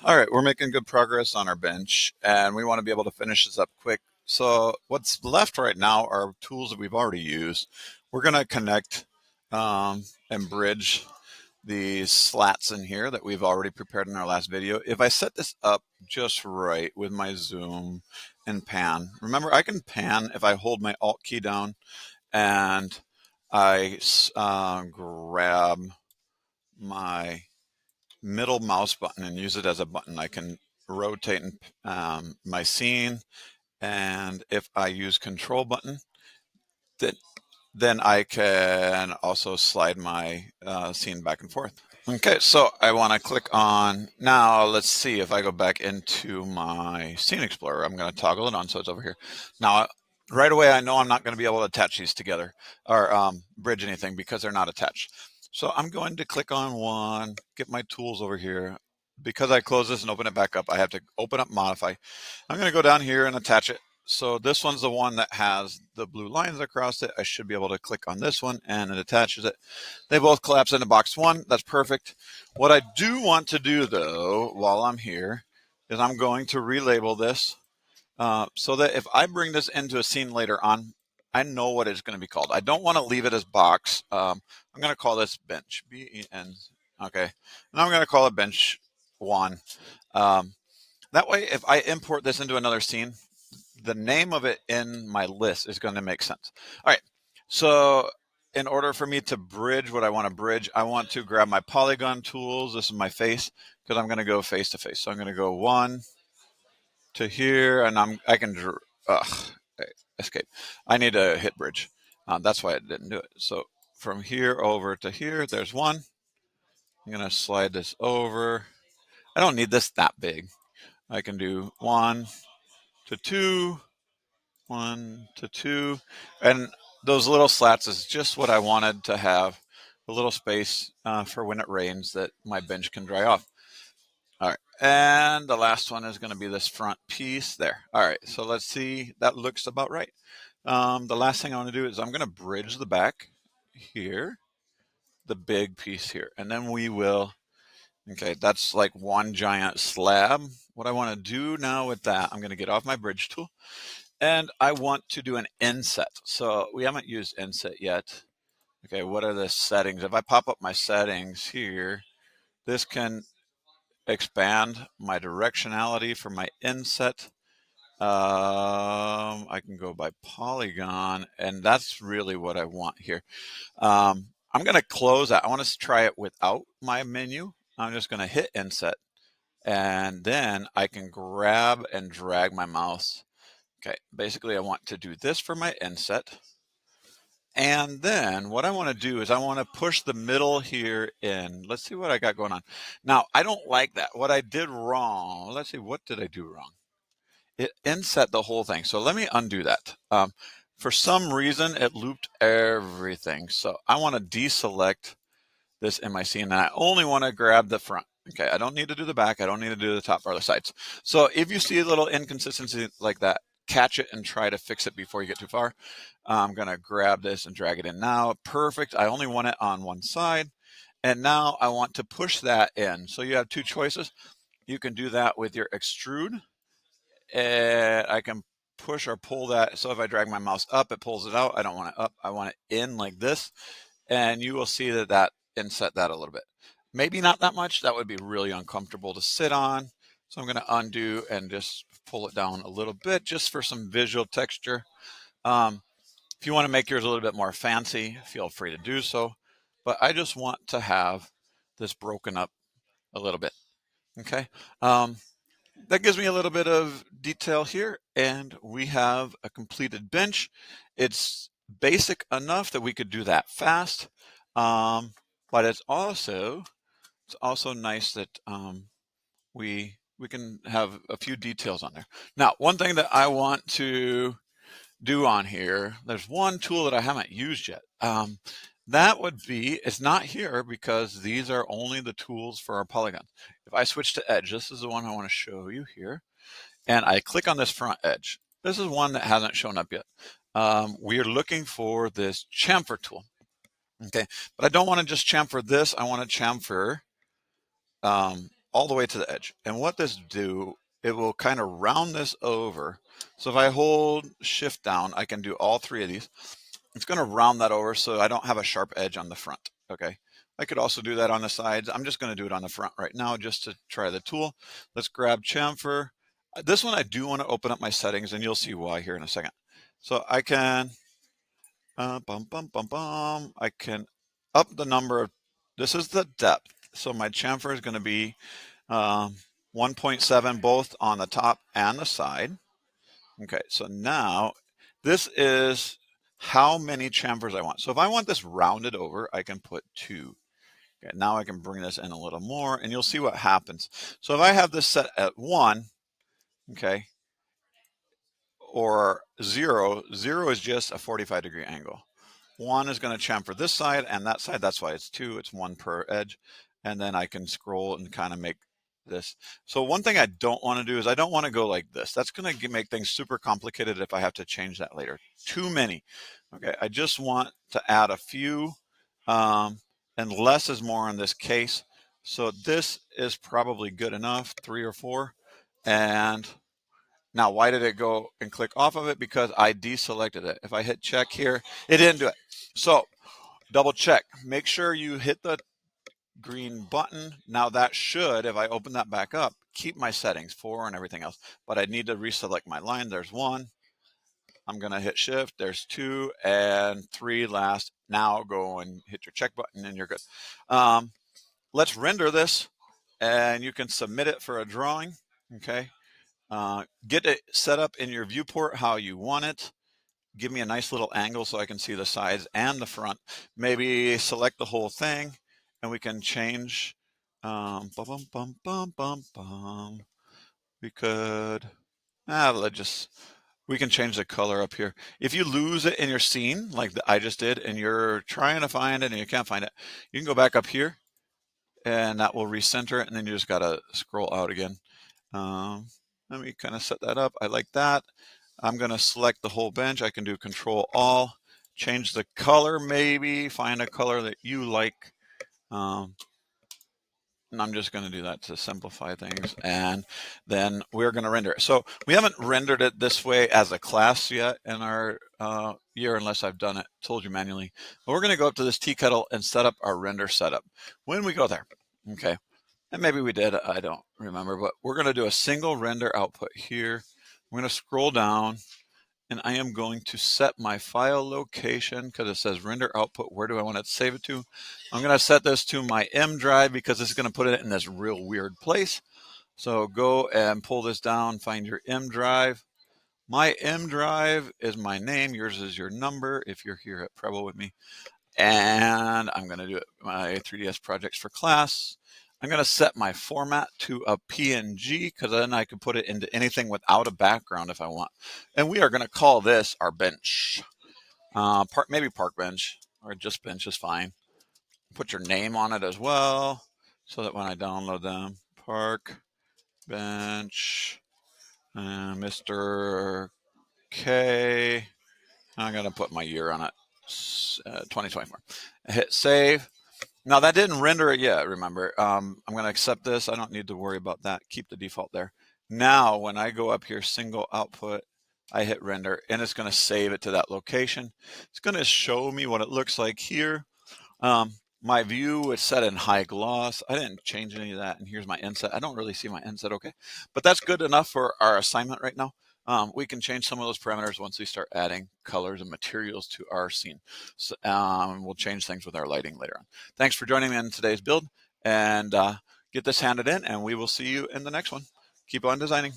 All right, we're making good progress on our bench and we want to be able to finish this up quick. So what's left right now are tools that we've already used. We're going to connect and bridge these slats in here that we've already prepared in our last video. If I set this up just right with my zoom and pan, remember I can pan if I hold my Alt key down and I grab my middle mouse button and use it as a button. I can rotate my scene, and if I use control button, then, then I can also slide my scene back and forth. Okay, so I want to click on, now let's see if I go back into my Scene Explorer. I'm going to toggle it on so it's over here. Now, right away, I know I'm not going to be able to attach these together or bridge anything because they're not attached. So I'm going to click on one, get my tools over here. Because I close this and open it back up, I have to open up Modify. I'm going to go down here and attach it. So this one's the one that has the blue lines across it. I should be able to click on this one and it attaches it. They both collapse into box one. That's perfect. What I do want to do though, while I'm here, is I'm going to relabel this so that if I bring this into a scene later on, I know what it's going to be called. I don't want to leave it as box. I'm going to call this bench, B-E-N. Okay. And I'm going to call it bench one. That way, if I import this into another scene, the name of it in my list is going to make sense. All right. So in order for me to bridge what I want to bridge, I want to grab my polygon tools. This is my face because I'm going to go face to face. So I'm going to go one to here, and I can escape. I need to hit bridge. That's why it didn't do it. So from here over to here, there's one. I'm going to slide this over. I don't need this that big. I can do 1 to 2, 1 to 2, and those little slats is just what I wanted to have, a little space for when it rains that my bench can dry off. All right, and the last one is going to be this front piece there. All right, so let's see, that looks about right. The last thing I want to do is I'm going to bridge the back here, the big piece here, and then we will, okay, that's like one giant slab. What I want to do now with that, I'm going to get off my bridge tool and I want to do an inset. So we haven't used inset yet. Okay, what are the settings? If I pop up my settings here, this can expand my directionality for my inset. I can go by polygon, and that's really what I want here. I'm going to close that. I want to try it without my menu. I'm just going to hit inset, and then I can grab and drag my mouse. Okay, basically I want to do this for my inset. And then what I want to do is I want to push the middle here in. Let's see what I got going on. Now, I don't like that. What I did wrong, let's see, what did I do wrong? It inset the whole thing. So let me undo that. For some reason, it looped everything. So I want to deselect this in my scene, and I only want to grab the front. Okay, I don't need to do the back. I don't need to do the top or the sides. So if you see a little inconsistency like that, catch it and try to fix it before you get too far. I'm going to grab this and drag it in now. Perfect. I only want it on one side. And now I want to push that in. So you have two choices. You can do that with your extrude. And I can push or pull that. So if I drag my mouse up, it pulls it out. I don't want it up. I want it in like this. And you will see that inset that a little bit. Maybe not that much. That would be really uncomfortable to sit on. So I'm going to undo and just pull it down a little bit just for some visual texture. If you want to make yours a little bit more fancy, feel free to do so. But I just want to have this broken up a little bit. Okay. That gives me a little bit of detail here, and we have a completed bench. It's basic enough that we could do that fast, but it's also nice that we can have a few details on there. Now, one thing that I want to do on here, there's one tool that I haven't used yet. That would be, it's not here because these are only the tools for our polygon. If I switch to edge, this is the one I want to show you here, and I click on this front edge. This is one that hasn't shown up yet. We are looking for this chamfer tool. Okay, but I don't want to just chamfer this. I want to chamfer all the way to the edge. And what this do, it will kind of round this over. So if I hold shift down, I can do all three of these. It's going to round that over so I don't have a sharp edge on the front. Okay. I could also do that on the sides. I'm just going to do it on the front right now just to try the tool. Let's grab chamfer. This one I do want to open up my settings, and you'll see why here in a second. So I can I can up the number of, this is the depth. So my chamfer is going to be 1.7 both on the top and the side. Okay, so now this is how many chamfers I want. So if I want this rounded over, I can put 2. Okay, now I can bring this in a little more, and you'll see what happens. So if I have this set at 1, okay, or 0, 0 is just a 45-degree angle. 1 is going to chamfer this side and that side. That's why it's 2. It's 1 per edge. And then I can scroll and kind of make this. So one thing I don't want to do is I don't want to go like this. That's going to make things super complicated if I have to change that later. Too many. Okay, I just want to add a few, and less is more in this case. So this is probably good enough, 3 or 4. And now, why did it go and click off of it? Because I deselected it. If I hit check here, it didn't do it. So double check. Make sure you hit the green button. Now that should, if I open that back up, keep my settings 4 and everything else. But I need to reselect my line. There's 1. I'm going to hit shift. There's 2 and 3 last. Now go and hit your check button and you're good. Let's render this, and you can submit it for a drawing. Okay. Get it set up in your viewport how you want it. Give me a nice little angle so I can see the sides and the front. Maybe select the whole thing, and we can change. We could, we can change the color up here. If you lose it in your scene, like I just did, and you're trying to find it and you can't find it, you can go back up here, and that will recenter it, and then you just gotta scroll out again. Let me kind of set that up. I like that. I'm going to select the whole bench. I can do Control All, change the color, maybe find a color that you like. And I'm just going to do that to simplify things. And then we're going to render it. So we haven't rendered it this way as a class yet in our year, unless I've done it, told you manually. But we're going to go up to this tea kettle and set up our render setup. When we go there, okay. And maybe we did, I don't remember, but we're going to do a single render output here. I'm going to scroll down, and I am going to set my file location because it says render output. Where do I want to save it to? I'm going to set this to my M drive because this is going to put it in this real weird place. So go and pull this down, find your M drive. My M drive is my name. Yours is your number if you're here at Preble with me. And I'm going to do it, my 3ds projects for class. I'm going to set my format to a PNG because then I can put it into anything without a background if I want. And we are going to call this our bench. Maybe park bench or just bench is fine. Put your name on it as well so that when I download them, park bench, Mr. K. I'm going to put my year on it, 2024. Hit save. Now that didn't render it yet, remember. I'm going to accept this. I don't need to worry about that. Keep the default there. Now when I go up here, single output, I hit render, and it's going to save it to that location. It's going to show me what it looks like here. My view is set in high gloss. I didn't change any of that, and here's my inset. I don't really see my inset okay, but that's good enough for our assignment right now. We can change some of those parameters once we start adding colors and materials to our scene. So, we'll change things with our lighting later on. Thanks for joining me in today's build, and get this handed in, and we will see you in the next one. Keep on designing.